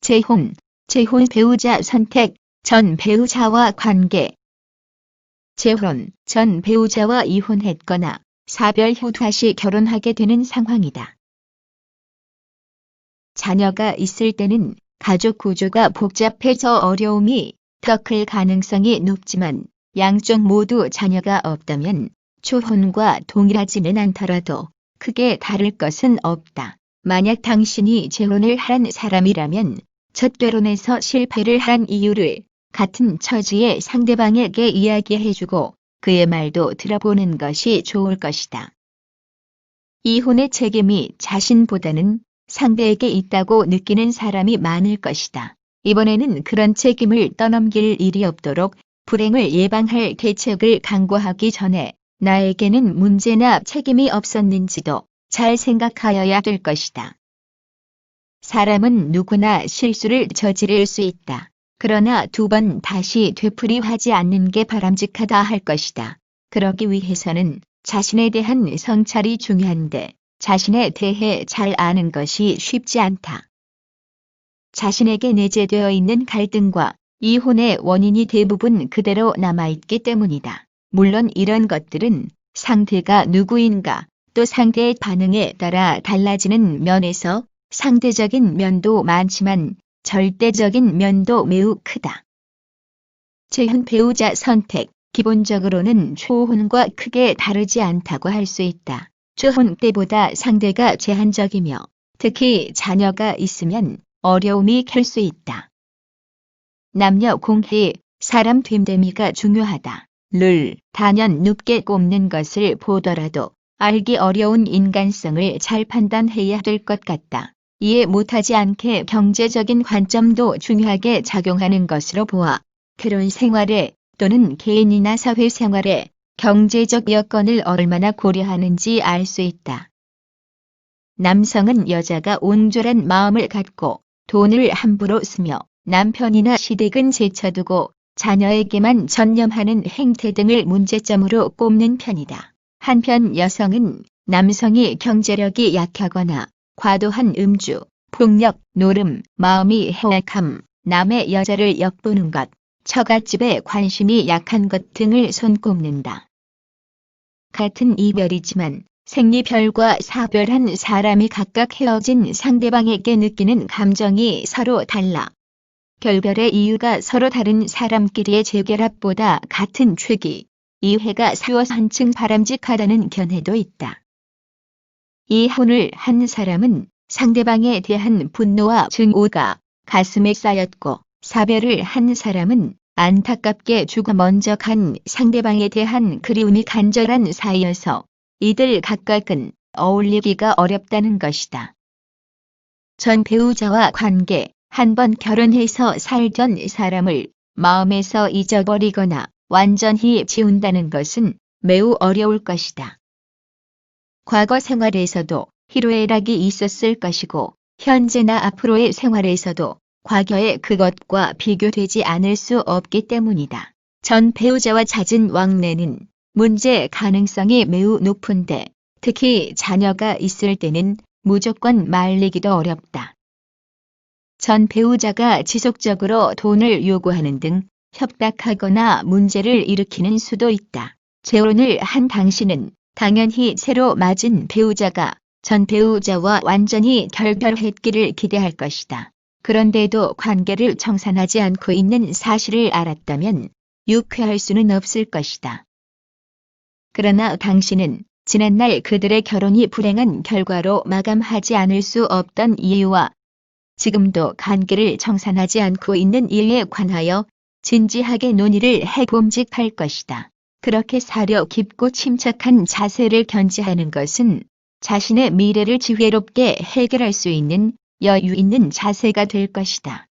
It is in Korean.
재혼 배우자 선택, 전 배우자와 관계. 재혼, 전 배우자와 이혼했거나 사별 후 다시 결혼하게 되는 상황이다. 자녀가 있을 때는 가족 구조가 복잡해서 어려움이 더 클 가능성이 높지만 양쪽 모두 자녀가 없다면 초혼과 동일하지는 않더라도 크게 다를 것은 없다. 만약 당신이 재혼을 한 사람이라면 첫 결혼에서 실패를 한 이유를 같은 처지의 상대방에게 이야기해주고 그의 말도 들어보는 것이 좋을 것이다. 이혼의 책임이 자신보다는 상대에게 있다고 느끼는 사람이 많을 것이다. 이번에는 그런 책임을 떠넘길 일이 없도록 불행을 예방할 대책을 강구하기 전에 나에게는 문제나 책임이 없었는지도 잘 생각하여야 될 것이다. 사람은 누구나 실수를 저지를 수 있다. 그러나 두 번 다시 되풀이하지 않는 게 바람직하다 할 것이다. 그러기 위해서는 자신에 대한 성찰이 중요한데 자신에 대해 잘 아는 것이 쉽지 않다. 자신에게 내재되어 있는 갈등과 이혼의 원인이 대부분 그대로 남아있기 때문이다. 물론 이런 것들은 상대가 누구인가 또 상대의 반응에 따라 달라지는 면에서 상대적인 면도 많지만 절대적인 면도 매우 크다. 재혼 배우자 선택, 기본적으로는 초혼과 크게 다르지 않다고 할 수 있다. 초혼 때보다 상대가 제한적이며 특히 자녀가 있으면 어려움이 클 수 있다. 남녀 공해, 사람 됨됨이가 중요하다. 를 단연 높게 꼽는 것을 보더라도 알기 어려운 인간성을 잘 판단해야 될 것 같다. 이해 못하지 않게 경제적인 관점도 중요하게 작용하는 것으로 보아 결혼 생활에 또는 개인이나 사회생활에 경제적 여건을 얼마나 고려하는지 알 수 있다. 남성은 여자가 온졸한 마음을 갖고 돈을 함부로 쓰며 남편이나 시댁은 제쳐두고 자녀에게만 전념하는 행태 등을 문제점으로 꼽는 편이다. 한편 여성은 남성이 경제력이 약하거나 과도한 음주, 폭력, 노름, 마음이 해악함, 남의 여자를 엿보는 것, 처갓집에 관심이 약한 것 등을 손꼽는다. 같은 이별이지만 생리별과 사별한 사람이 각각 헤어진 상대방에게 느끼는 감정이 서로 달라. 결별의 이유가 서로 다른 사람끼리의 재결합보다 같은 취기, 이해가 쉬워서 한층 바람직하다는 견해도 있다. 이혼을 한 사람은 상대방에 대한 분노와 증오가 가슴에 쌓였고 사별을 한 사람은 안타깝게 죽어 먼저 간 상대방에 대한 그리움이 간절한 사이여서 이들 각각은 어울리기가 어렵다는 것이다. 전 배우자와 관계, 한번 결혼해서 살던 사람을 마음에서 잊어버리거나 완전히 지운다는 것은 매우 어려울 것이다. 과거 생활에서도 희로애락이 있었을 것이고 현재나 앞으로의 생활에서도 과거의 그것과 비교되지 않을 수 없기 때문이다. 전 배우자와 잦은 왕래는 문제 가능성이 매우 높은데 특히 자녀가 있을 때는 무조건 말리기도 어렵다. 전 배우자가 지속적으로 돈을 요구하는 등 협박하거나 문제를 일으키는 수도 있다. 재혼을 한 당신은 당연히 새로 맞은 배우자가 전 배우자와 완전히 결별했기를 기대할 것이다. 그런데도 관계를 청산하지 않고 있는 사실을 알았다면 유쾌할 수는 없을 것이다. 그러나 당신은 지난날 그들의 결혼이 불행한 결과로 마감하지 않을 수 없던 이유와 지금도 관계를 청산하지 않고 있는 일에 관하여 진지하게 논의를 해봄직할 것이다. 그렇게 사려 깊고 침착한 자세를 견지하는 것은 자신의 미래를 지혜롭게 해결할 수 있는 여유 있는 자세가 될 것이다.